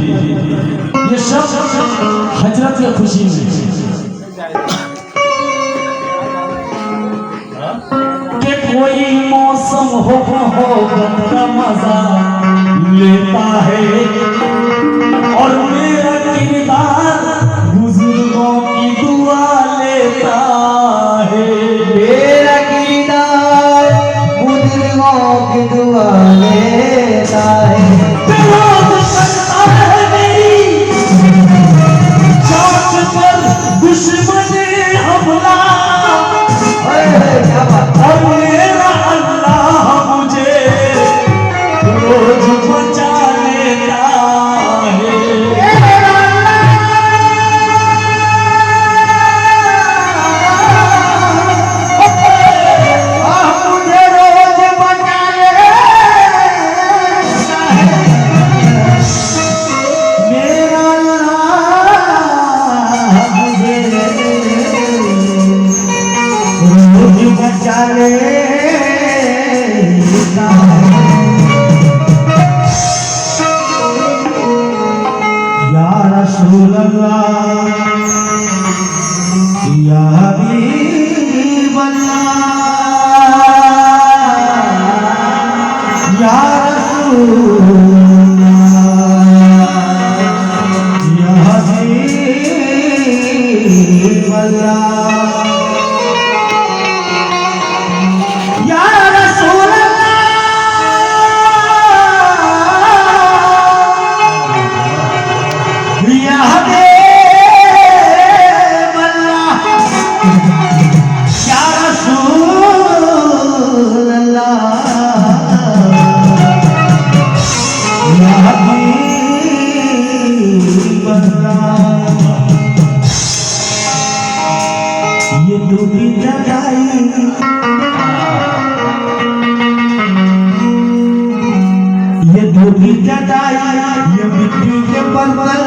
ये सब हजरत की खुशी में कि कोई मौसम हो का मजा लेता है और मेरा किरदार बुजुर्गों की दुआ लेता है। मेरा किरदार बुजुर्गों की दुआ लेता है। दुश्मन हमला और मेरा अल्लाह मुझे रोज बचा लेता है। मुझे रोज बचा लेता है। मेरा अल्लाह मुझे रोज बचा लेता है। या रसूल अल्लाह या हबीब अल्लाह या रसूल अल्लाह या हबीब अल्लाह या रसूल अल्लाह या हबीब अल्लाह या रसूल अल्लाह या हबीब अल्लाह। ये डूबी जगाई ये डूबी जगाई ये मिट्टी के बर्तन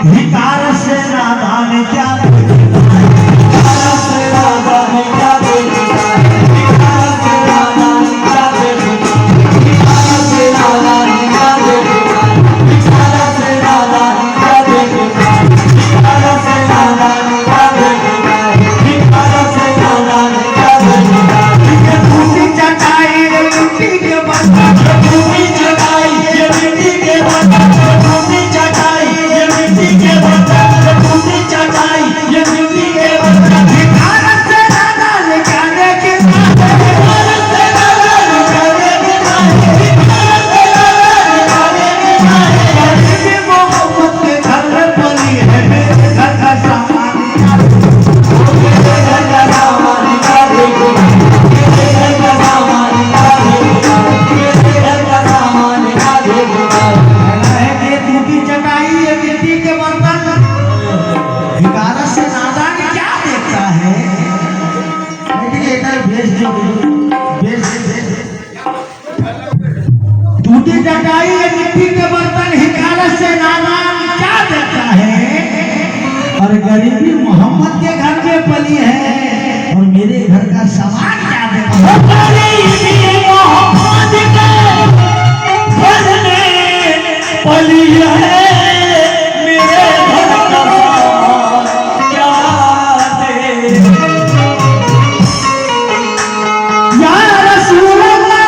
धिकार से नादान क्या धिकार से नादान क्या धिकार से नादान क्या धिकार से नादान क्या धिकार से नादान क्या धिकार से नादान क्या धिकार से नादान क्या धिकार। ये भूमि चटाई ये मिट्टी के बर्तन भूमि चटाई ये मिट्टी के बर्तन भूमि चटाई ये मिट्टी के बर्तन भूमि चटाई ये मिट्टी के बर्तन धिकार से नादान क्या धिकार से नादान क्या धिकार से नादान क्या मोहब्बत के घर में पली है मेरे घर का सामान मेरे घर का सामान क्या देखो मेरे घर का सामान क्या देखो मेरे घर का सामान क्या देखो। है कि टूटी चटाई ये मिट्टी के बर्तन धिकार से नादान क्या देखता है। देखिए इधर भेज दो भेज टूटी चटाई ये मिट्टी के बर्तन धिकार से नादान क्या देखता है। और गरीबी मोहम्मद के घर में पली है और मेरे घर का सामान क्या देखता है। गरीबी मोहम्मद के घर में पली है मेरे घर का सामान क्या दे। या रसूल अल्लाह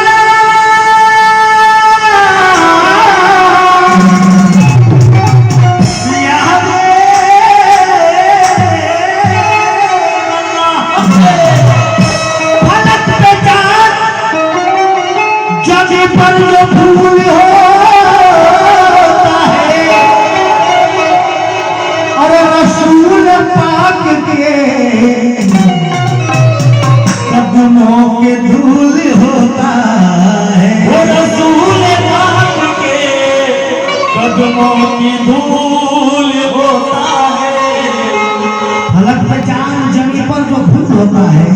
या फलक पे चाँद जमी पर जो फूल होता है और रसूल पाक के कदमों के धूल होता है। वो रसूल पाक के कदमों की धूल होता है। फलक पे चाँद जमी पर जो फूल होता है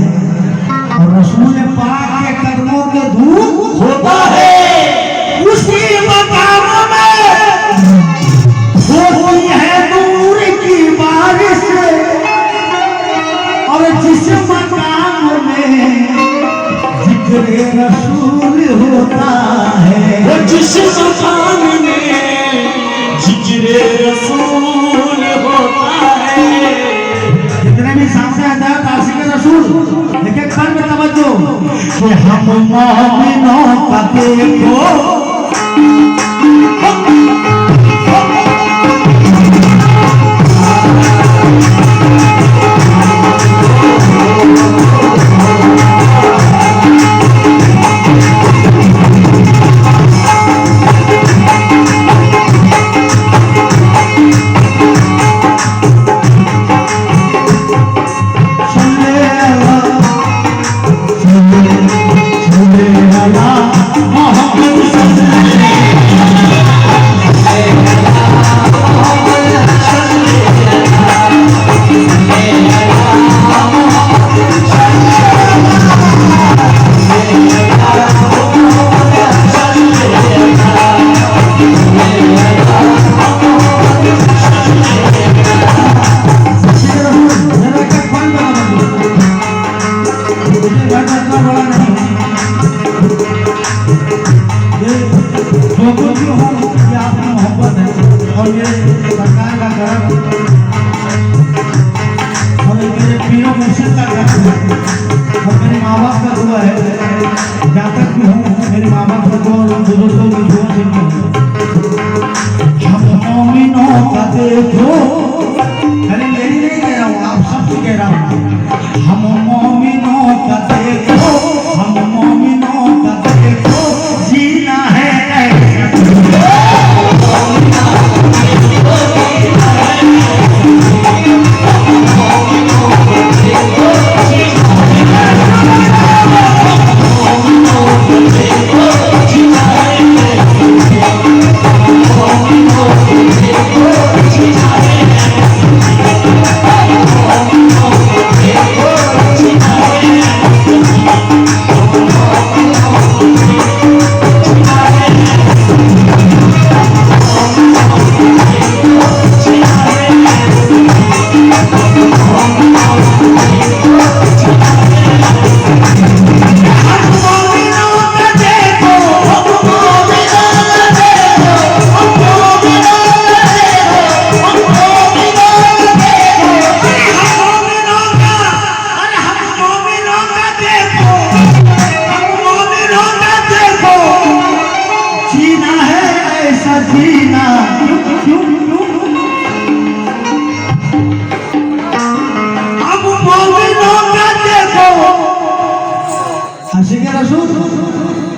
और रसूल पाक के कदमों के धूल होता है। उसी मकाम में होती है नूर की बारिश और जिस मकाम में जिक्र रसूल होता है वो जिस मकाम कि हम मोमिनों का देखो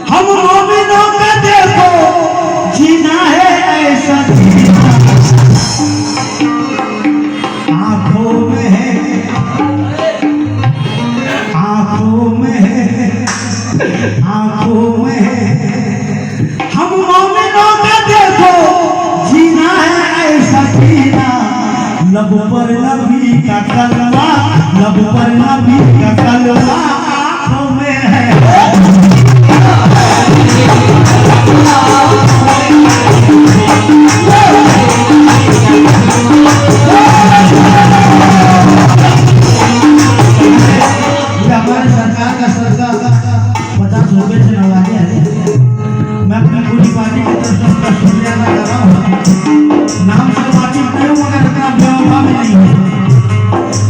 हम मोमिनों का देखो जीना है ऐसा जीना आंखों में है आंखों में है आंखों में है हम मोमिनों का देखो जीना है ऐसा जीना लब पर नबी का कलमा लब पर नबी का कलमा आंखों में है हमारे सरकार का सरकार 50 रुपए से नवाजे हैं। मैं अपनी पूरी पार्टी की तरफ से उसका शुक्रिया अदा कर रहा हूँ। नाम से वाकिफ नहीं हूँ मगर इतना बेवफा भी नहीं हूँ।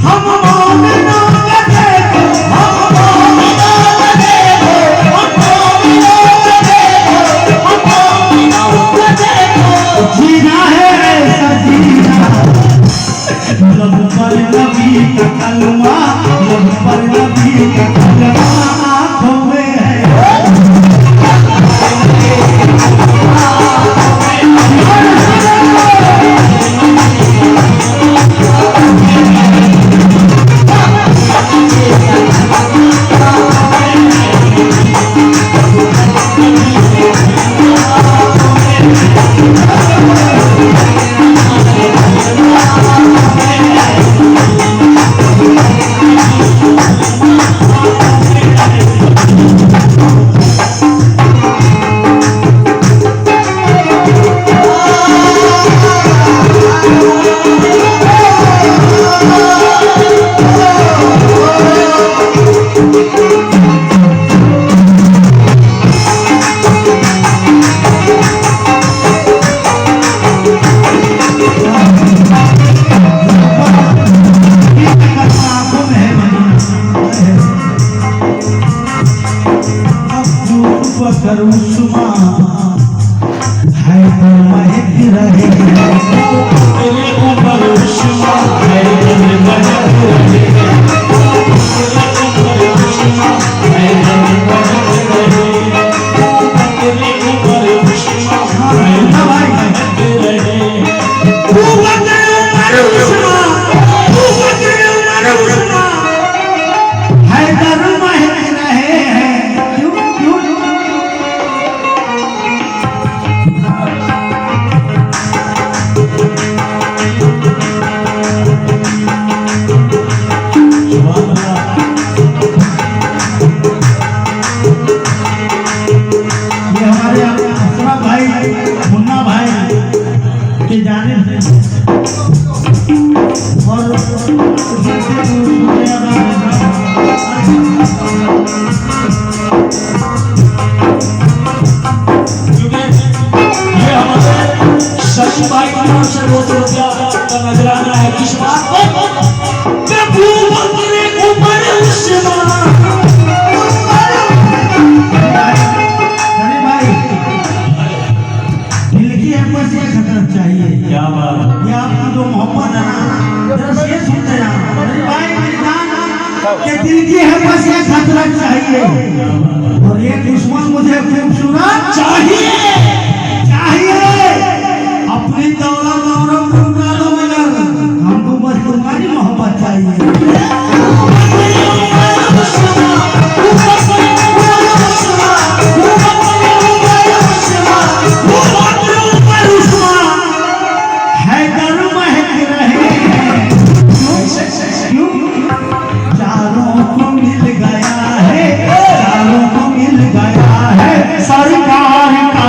हम मोमिनों का देखो हम मोमिनों का देखो हम मोमिनों का देखो हम मोमिनों का देखो जीना है ऐसा जीना लब पर नबी का कलमा लब पर नबी का कलमा आंखों में है तो महक रहे तेरे ऊपर उष्मा है दिल महक रहे तेरे ऊपर उष्मा है दिल महक रहे तेरे ऊपर उष्मा है दिल महक रहे हैदर महक रहे हैं क्यों क्यों सुभान अल्लाह। ये हमारे अशरफ भाई मुन्ना भाई के जाने से और ये हमारे शशि भाई की तरफ से 200 रुपया का नजराना है किस बात पर प्रभु तेरे ऊपर उष्मा अरे भाई दिल की अहमियत से खतरत चाहिए क्या बात ये आपकी जो मोहब्बत है ना जरा ये सुनते ना अरे भाई मेरी जान के दिल की अहमियत से खतरत चाहिए और ये दुश्मन मुझे खूबसूरत चाहिए अपनी दौलत और उड़ा दो मगर हमको बस तुम्हारी मोहब्बत चाहिए हैदर महक रहे क्यों चारों को मिल गया है चारों को मिल गया है सरकार का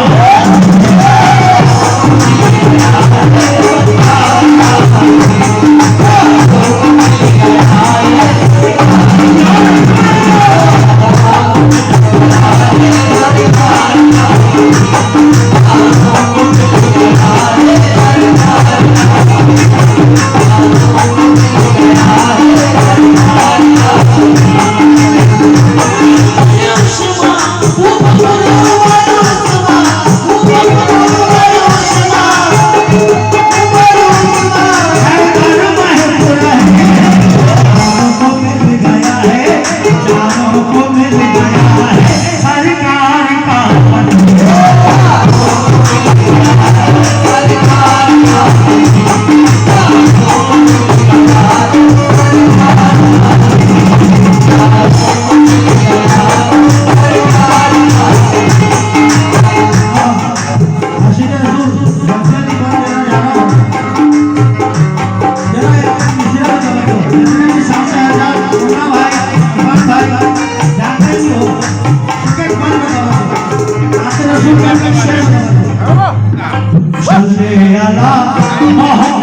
Salli ala Muhammad